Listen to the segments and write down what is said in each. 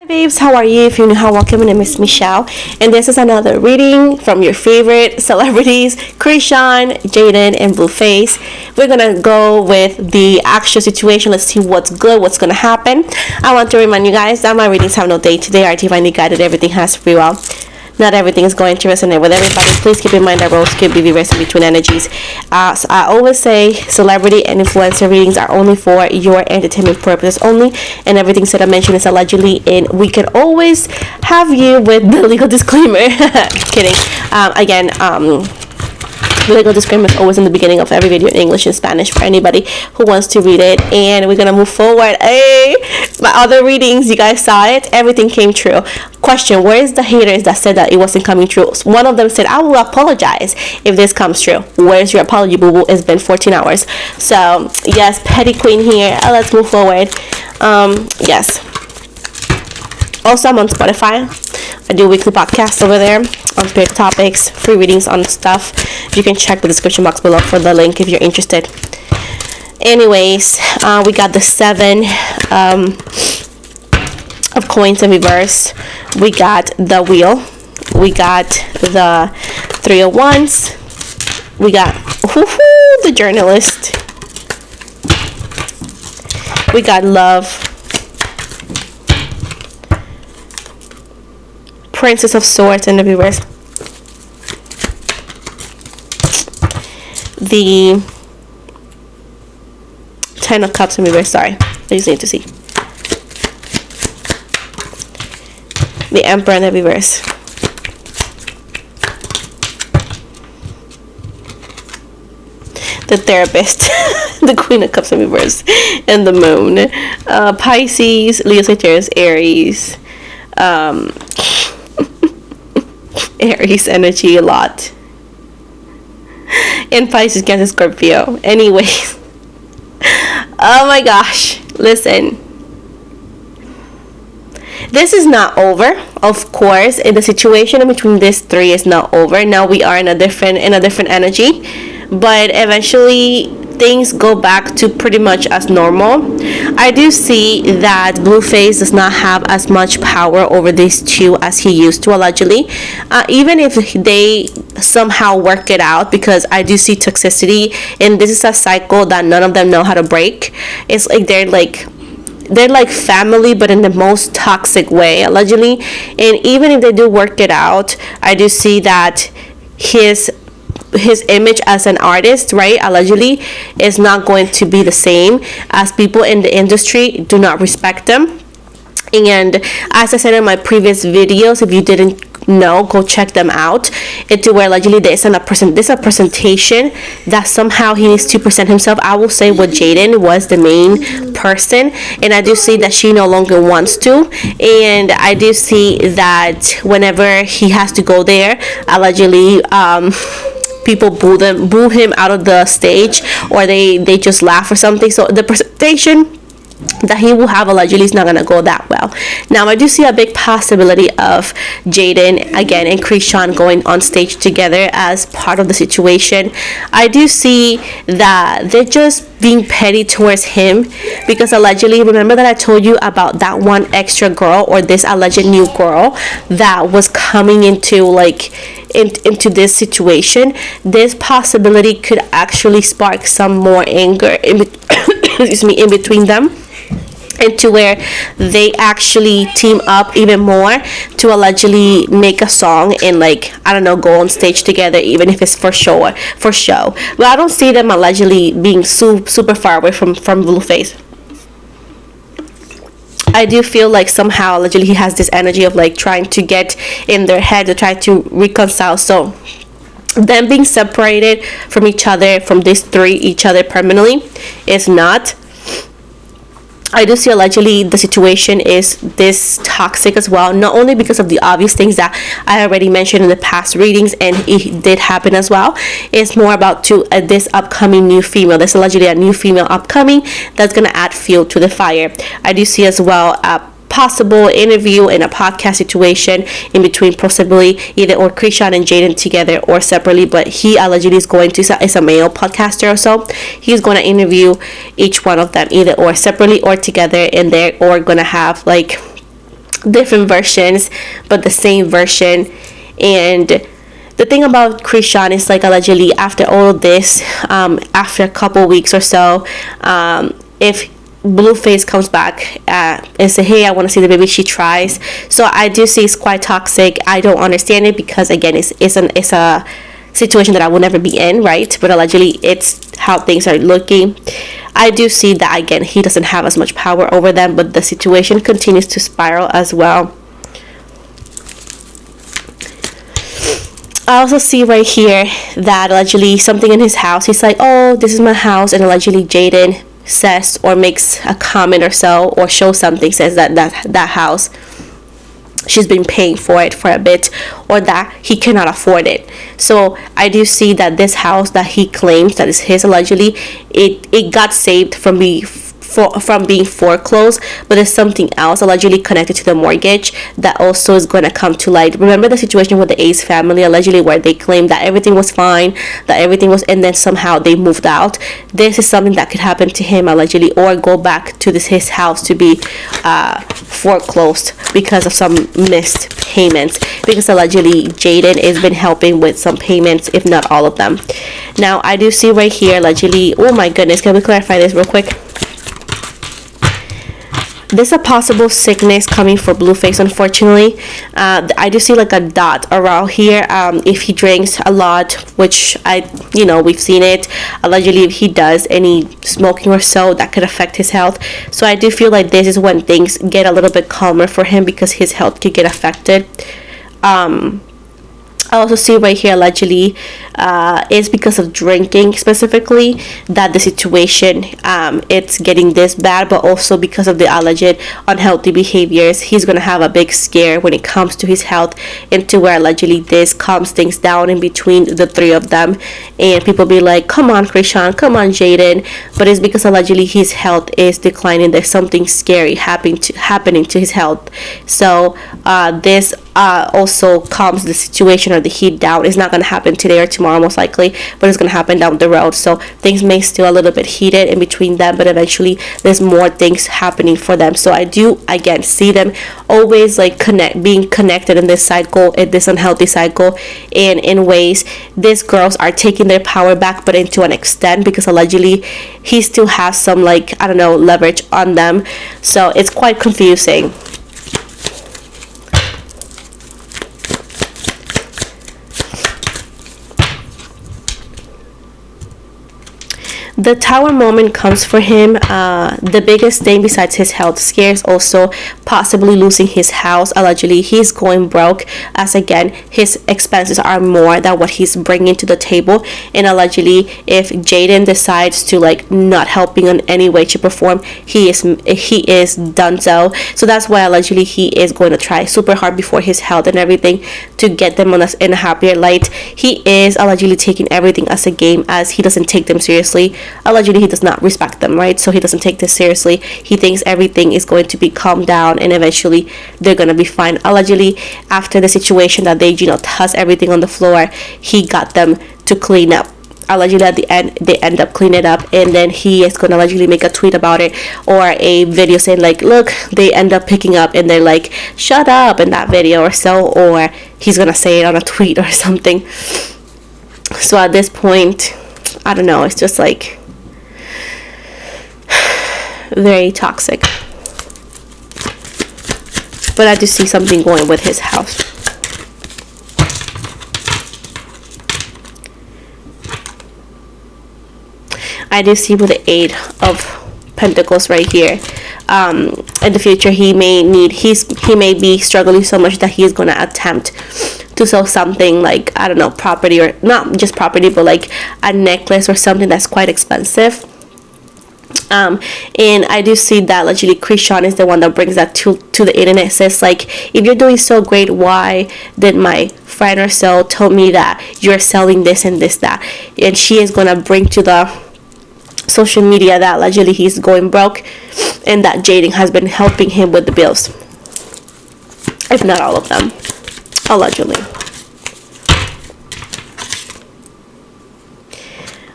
Babes, how are you? If you're new, how welcome. My name is Michelle, and this is another reading from your favorite celebrities, Krishan, Jaden, and Blueface. We're gonna go with the actual situation. Let's see what's good, what's gonna happen. I want to remind you guys that my readings have no date. They are divinely guided. Everything has free will. Not everything is going to resonate with everybody. Please keep in mind that roles could be reversed in between energies. So I always say celebrity and influencer readings are only for your entertainment purposes only, and everything said I mentioned is allegedly, and we can always have you with the legal disclaimer. Kidding. The legal disclaimer is always in the beginning of every video in English and Spanish for anybody who wants to read it. And we're gonna move forward. Hey, my other readings, you guys saw it. Everything came true. Question: where is the haters that said that it wasn't coming true? One of them said, "I will apologize if this comes true." Where's your apology, boo boo? It's been 14 hours. So yes, petty queen here. Let's move forward. Yes. Also, I'm on Spotify. I do weekly podcasts over there on spirit topics, free readings on stuff. You can check the description box below for the link if you're interested. Anyways, we got the 7 of coins in reverse. We got the wheel. We got the 3 of wands. We got the journalist. We got love. Princess of Swords in the reverse. The 10 of Cups in reverse. Sorry, I just need to see. The Emperor in the reverse. The Therapist. The Queen of Cups in reverse. And the Moon. Pisces, Leo, Sagittarius, Aries. Aries energy a lot. And Pisces, Cancer, Scorpio. Anyways. Oh my gosh. Listen. This is not over, of course. And the situation between these 3 is not over. Now we are in a different energy. But eventually things go back to pretty much as normal. I do see that Blueface does not have as much power over these 2 as he used to, allegedly. Even if they somehow work it out, because I do see toxicity, and this is a cycle that none of them know how to break. It's like they're like family, but in the most toxic way, allegedly. And even if they do work it out, I do see that his image as an artist, right, allegedly, is not going to be the same, as people in the industry do not respect them. And as I said in my previous videos, if you didn't know, go check them out. It's where allegedly there's a presentation that somehow he needs to present himself. I will say what Jaden was the main person, and I do see that she no longer wants to. And I do see that whenever he has to go there, allegedly people boo him out of the stage, or they just laugh or something. So the presentation that he will have allegedly is not gonna go that well. Now I do see a big possibility of Jaden again and Krishan going on stage together as part of the situation. I do see that they're just being petty towards him, because allegedly, remember that I told you about that one extra girl, or this alleged new girl that was coming into into this situation. This possibility could actually spark some more anger in in between them, and to where they actually team up even more to allegedly make a song and go on stage together, even if it's for show. But I don't see them allegedly being super far away from Blueface. I do feel like somehow allegedly he has this energy of trying to get in their head to try to reconcile. So them being separated from each other, from these 3 each other permanently, is not. I do see allegedly the situation is this toxic as well, not only because of the obvious things that I already mentioned in the past readings, and it did happen as well. It's more about this upcoming new female. There's allegedly a new female upcoming that's going to add fuel to the fire. I do see as well possible interview in a podcast situation in between, possibly either or Krishan and Jaden together or separately, but he allegedly is going to, it's a male podcaster or so, he's going to interview each one of them either or separately or together, and they're or going to have different versions, but the same version. And the thing about Krishan is like allegedly after all of this, after a couple weeks or so, if Blueface comes back and say, hey, I want to see the baby, she tries. So I do see it's quite toxic. I don't understand it because again, it's a situation that I will never be in, right? But allegedly it's how things are looking. I do see that again, he doesn't have as much power over them, but the situation continues to spiral as well. I also see right here that allegedly something in his house, he's like, oh, this is my house, and allegedly Jaden says or makes a comment or so, or shows something, says that house, she's been paying for it for a bit, or that he cannot afford it. So I do see that this house that he claims that is his, allegedly it got saved from being foreclosed, but there's something else allegedly connected to the mortgage that also is going to come to light. Remember the situation with the Ace family, allegedly, where they claimed that everything was fine, that everything was, and then somehow they moved out. This is something that could happen to him allegedly, or go back to his house to be foreclosed because of some missed payments, because allegedly Jaden has been helping with some payments, if not all of them. Now I do see right here allegedly, oh my goodness, can we clarify this real quick? There's a possible sickness coming for Blueface, unfortunately. I do see like a dot around here. If he drinks a lot, which we've seen it. Allegedly, if he does any smoking or so, that could affect his health. So I do feel like this is when things get a little bit calmer for him, because his health could get affected. I also see right here allegedly is because of drinking specifically that the situation it's getting this bad, but also because of the alleged unhealthy behaviors. He's gonna have a big scare when it comes to his health, into where allegedly this calms things down in between the three of them, and people be like, come on Krishan, come on Jaden, but it's because allegedly his health is declining. There's something scary happening to his health. So this also calms the situation or the heat down. It's not going to happen today or tomorrow most likely, but it's going to happen down the road. So things may still a little bit heated in between them, but eventually there's more things happening for them. So I do again see them always like being connected in this cycle, in this unhealthy cycle, and in ways these girls are taking their power back, but into an extent, because allegedly he still has some leverage on them. So it's quite confusing. The Tower moment comes for him. The biggest thing besides his health scares, also possibly losing his house. Allegedly, he's going broke, as again, his expenses are more than what he's bringing to the table. And allegedly, if Jaden decides to not helping in any way to perform, he is done so. So that's why allegedly he is going to try super hard before his health and everything to get them in a happier light. He is allegedly taking everything as a game, as he doesn't take them seriously. Allegedly, he does not respect them, right? So he doesn't take this seriously. He thinks everything is going to be calmed down, and eventually they're going to be fine. Allegedly, after the situation that they toss everything on the floor, he got them to clean up. Allegedly, at the end, they end up cleaning it up, and then he is going to allegedly make a tweet about it, or a video saying look, they end up picking up, and they're like, shut up, in that video or so, or he's going to say it on a tweet or something. So at this point, I don't know, it's just very toxic. But I do see something going with his house. I do see with the 8 of Pentacles right here. In the future, he may be struggling so much that he is going to attempt to sell something property, or not just property, but a necklace or something that's quite expensive. And I do see that allegedly Krishan is the one that brings that to the internet. It says if you're doing so great, why did my friend or so told me that you're selling this and this, that? And she is gonna bring to the social media that allegedly he's going broke, and that Jaden has been helping him with the bills, if not all of them, allegedly.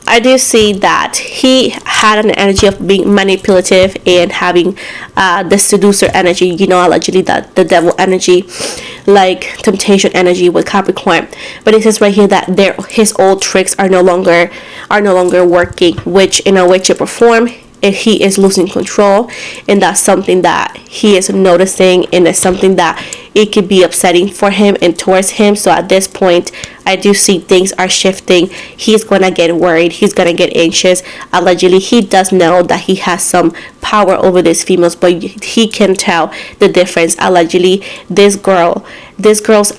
I do see that he had an energy of being manipulative and having the seducer energy, you know, allegedly that the devil energy, like temptation energy with Capricorn. But it says right here that his old tricks are no longer working, which in a way, shape, or form, if he is losing control, and that's something that he is noticing, and it's something that it could be upsetting for him and towards him. So at this point, I do see things are shifting. He's gonna get worried, he's gonna get anxious. Allegedly, he does know that he has some power over these females, but he can tell the difference. Allegedly, this girl's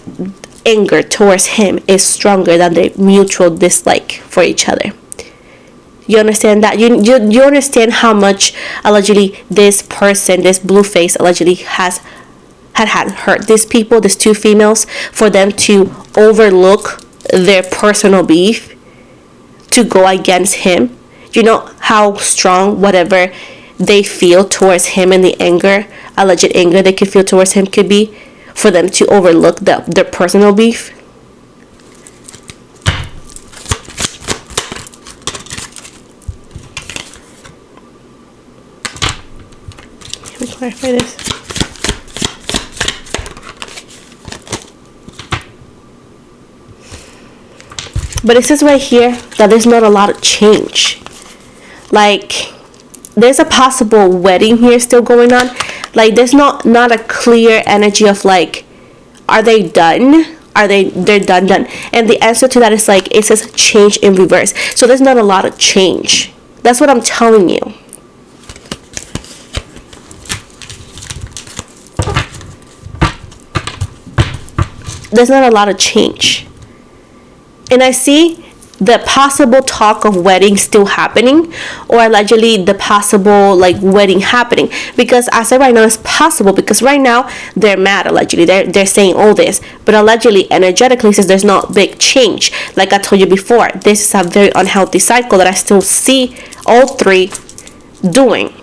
anger towards him is stronger than the mutual dislike for each other. You understand that? You understand how much allegedly this person, this blue face, allegedly had hurt these people, these two females, for them to overlook their personal beef to go against him. You know how strong whatever they feel towards him and the anger, alleged anger they could feel towards him could be, for them to overlook their personal beef. Let me clarify this. But it says right here that there's not a lot of change. Like, there's a possible wedding here still going on. Like, there's not a clear energy of like, are they done? They're done. And the answer to that is like, it says change in reverse. So there's not a lot of change. That's what I'm telling you. There's not a lot of change. And I see the possible talk of wedding still happening, or allegedly the possible like wedding happening, because as of right now it's possible, because right now they're mad. Allegedly they're saying all this, but allegedly energetically says there's not big change. Like I told you before, this is a very unhealthy cycle that I still see all three doing.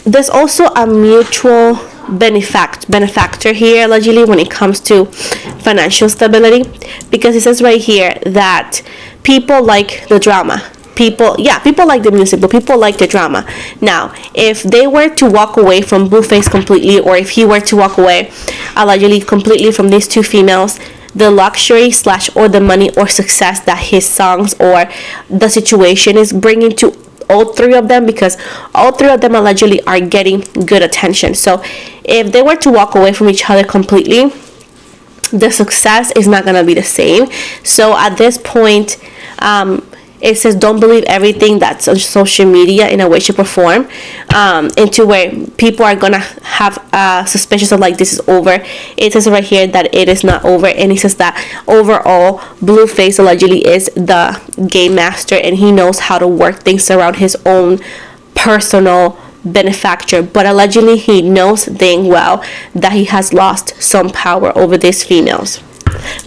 There's also a mutual benefactor here, allegedly, when it comes to financial stability, because it says right here that people like the drama. People like the music, but people like the drama. Now, if they were to walk away from Blueface completely, or if he were to walk away allegedly completely from these two females, the luxury / or the money or success that his songs or the situation is bringing to all three of them, because all three of them allegedly are getting good attention. So if they were to walk away from each other completely, the success is not going to be the same. So at this point, it says don't believe everything that's on social media in a way, shape, or form, into where people are gonna have suspicions of like this is over. It says right here that it is not over, and it says that overall Blueface allegedly is the game master, and he knows how to work things around his own personal benefactor. But allegedly he knows dang well that he has lost some power over these females,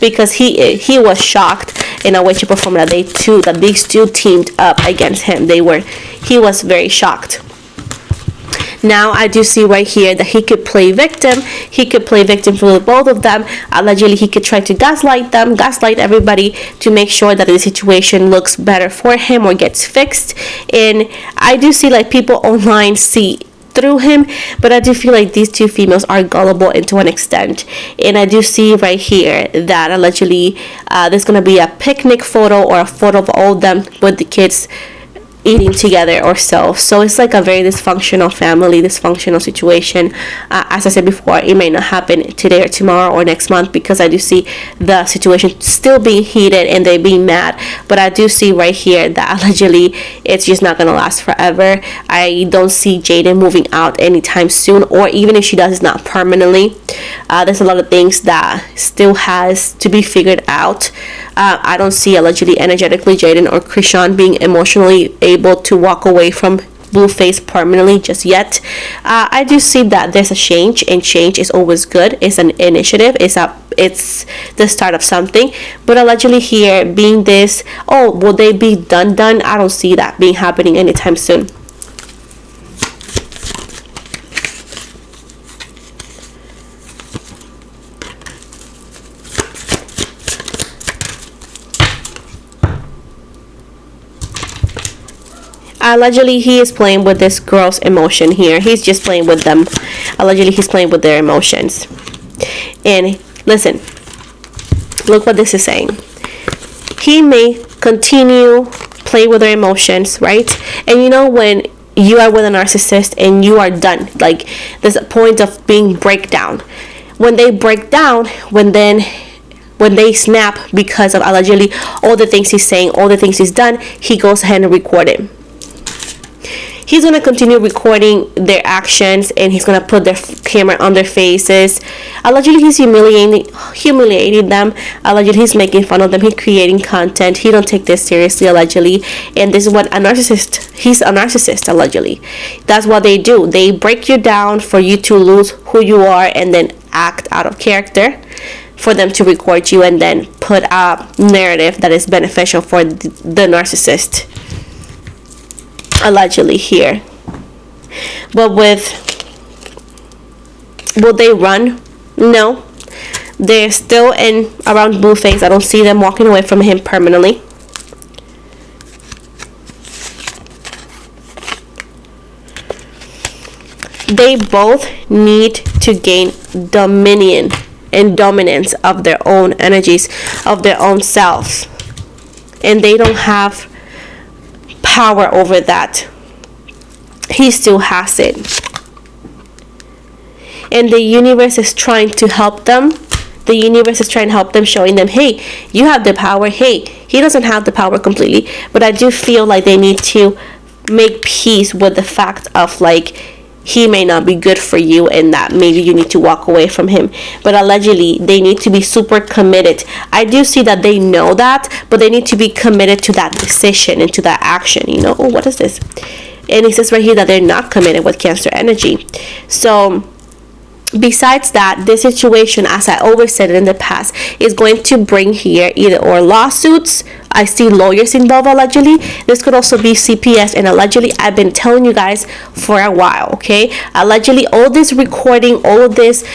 because he was shocked in a way, shape, or form that these two teamed up against him. He was very shocked. Now I do see right here that he could play victim. He could play victim for both of them. Allegedly he could try to gaslight everybody to make sure that the situation looks better for him or gets fixed. And I do see like people online see through him, but I do feel like these two females are gullible into an extent. And I do see right here that allegedly there's gonna be a picnic photo or a photo of all of them with the kids eating together or so it's like a very dysfunctional family, dysfunctional situation. As I said before, it may not happen today or tomorrow or next month, because I do see the situation still being heated and they being mad. But I do see right here that allegedly it's just not gonna last forever. I don't see Jaden moving out anytime soon, or even if she does, it's not permanently. There's a lot of things that still has to be figured out. I don't see allegedly energetically Jaden or Krishan being emotionally able to walk away from Blueface permanently just yet. I do see that there's a change, and change is always good. It's an initiative. It's the start of something. But allegedly here being this, will they be done? I don't see that being happening anytime soon. Allegedly, he is playing with this girl's emotion here. He's just playing with them. Allegedly, he's playing with their emotions. And listen, look what this is saying. He may continue play with their emotions, right? And you know, when you are with a narcissist and you are done, like there's a point of being breakdown. When they break down, when they snap because of allegedly all the things he's saying, all the things he's done, he goes ahead and record it. He's going to continue recording their actions, and he's going to put their camera on their faces. Allegedly, he's humiliating them. Allegedly, he's making fun of them. He's creating content. He don't take this seriously, allegedly. And this is what he's a narcissist, allegedly. That's what they do. They break you down for you to lose who you are and then act out of character, for them to record you and then put a narrative that is beneficial for the narcissist, allegedly here. But will they run? No. They're still in around Blueface. I don't see them walking away from him permanently. They both need to gain dominion and dominance of their own energies, of their own selves. And they don't have power over that. He still has it. And the universe is trying to help them. The universe is trying to help them, showing them, hey, you have the power. Hey, he doesn't have the power completely. But I do feel like they need to make peace with the fact of, like, he may not be good for you and that maybe you need to walk away from him. But allegedly, they need to be super committed. I do see that they know that, but they need to be committed to that decision and to that action, you know. Oh, what is this? And it says right here that they're not committed with Cancer energy. So besides that, this situation, as I always said in the past, is going to bring here either or lawsuits. I see lawyers involved, allegedly. This could also be CPS, and allegedly, I've been telling you guys for a while, okay? Allegedly, all this recording, all of this,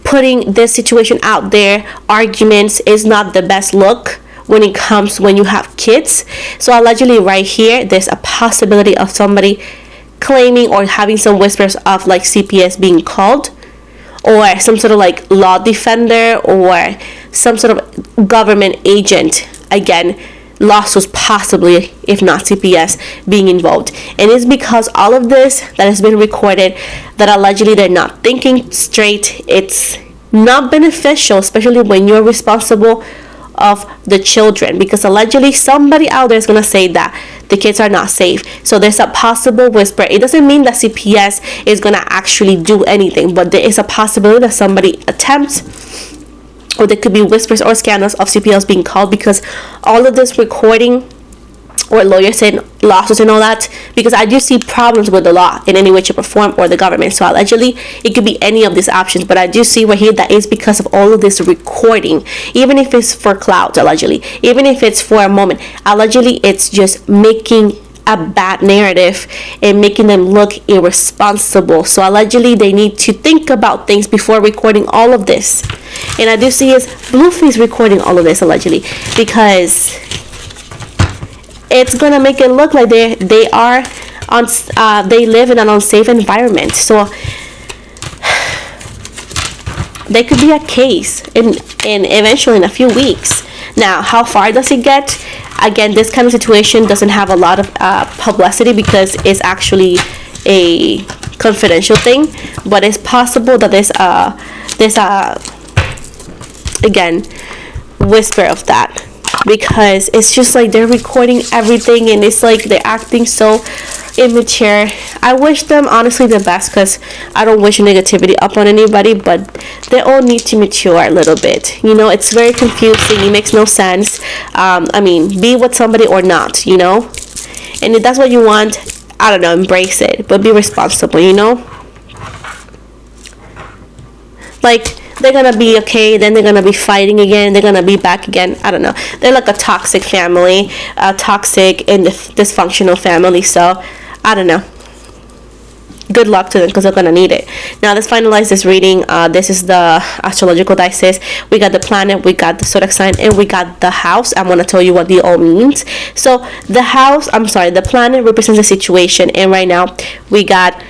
putting this situation out there, arguments, is not the best look when it comes when you have kids. So allegedly right here, there's a possibility of somebody claiming or having some whispers of like CPS being called, or some sort of like law defender, or some sort of government agent. Again, lawsuits possibly, if not CPS, being involved. And it's because all of this that has been recorded, that allegedly they're not thinking straight. It's not beneficial, especially when you're responsible of the children, because allegedly somebody out there is going to say that the kids are not safe. So there's a possible whisper. It doesn't mean that CPS is going to actually do anything, but there is a possibility that somebody attempts, or there could be whispers or scandals of CPS being called, because all of this recording, or lawyers and lawsuits and all that, because I do see problems with the law in any way, shape, or form, or the government. So allegedly, it could be any of these options, but I do see right here that is because of all of this recording, even if it's for clout, allegedly, even if it's for a moment, allegedly, it's just making a bad narrative and making them look irresponsible. So allegedly, they need to think about things before recording all of this. And I do see is Blueface recording all of this, allegedly, because it's gonna make it look like they live in an unsafe environment. So there could be a case in eventually in a few weeks. Now, how far does it get? Again, this kind of situation doesn't have a lot of publicity, because it's actually a confidential thing. But it's possible that there's a again whisper of that, because it's just like they're recording everything, and it's like they're acting so immature. I wish them honestly the best, because I don't wish negativity upon anybody, but they all need to mature a little bit. You know, it's very confusing. It makes no sense. I mean, be with somebody or not, you know, and if that's what you want, I don't know, embrace it, but be responsible, you know. Like, they're gonna be okay, then they're gonna be fighting again, they're gonna be back again. I don't know. They're like a toxic family, a toxic and dysfunctional family. So I don't know. good luck to them because they're gonna need it. Now let's finalize this reading. This is the astrological dice. We got the planet, we got the zodiac sign, and we got the house. I'm gonna tell you what the all means. So the the planet represents the situation, and right now we got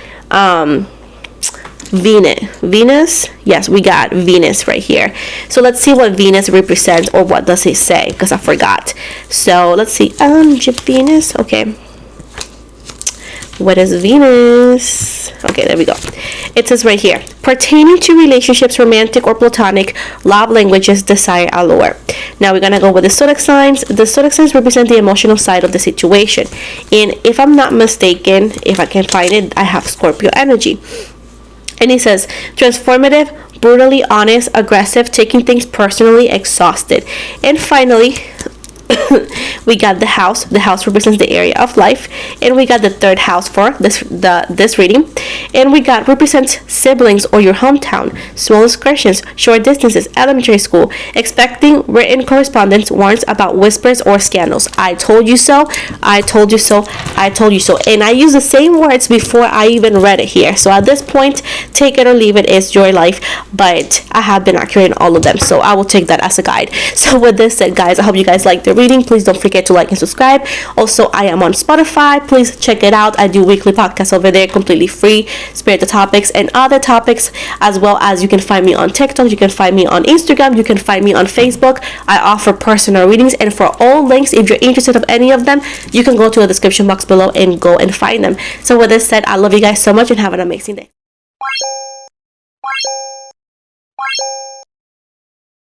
Venus. Yes, we got Venus right here. So let's see what Venus represents, or what does it say, because I forgot. So let's see. Venus. Okay, what is Venus? Okay, there we go. It says right here, pertaining to relationships, romantic or platonic, love languages, desire, allure. Now we're gonna go with the zodiac signs. The zodiac signs represent the emotional side of the situation, and if I'm not mistaken, if I can find it, I have Scorpio energy. And it says transformative, brutally honest, aggressive, taking things personally, exhausted. And finally, we got the house. The house represents the area of life, and we got the third house for this reading, and we got represents siblings or your hometown, small excursions, short distances, elementary school, expecting written correspondence, warns about whispers or scandals. I told you so, I told you so, I told you so. And I use the same words before I even read it here, so at this point, take it or leave it, it's your life, but I have been accurate in all of them, so I will take that as a guide. So with this said, guys, I hope you guys liked the reading. Please don't forget to like and subscribe. Also, I am on Spotify. Please check it out. I do weekly podcasts over there, completely free, spiritual topics and other topics, as well as you can find me on TikTok, you can find me on Instagram, you can find me on Facebook. I offer personal readings, and for all links, if you're interested of any of them, you can go to the description box below and go and find them. So with this said, I love you guys so much and have an amazing day.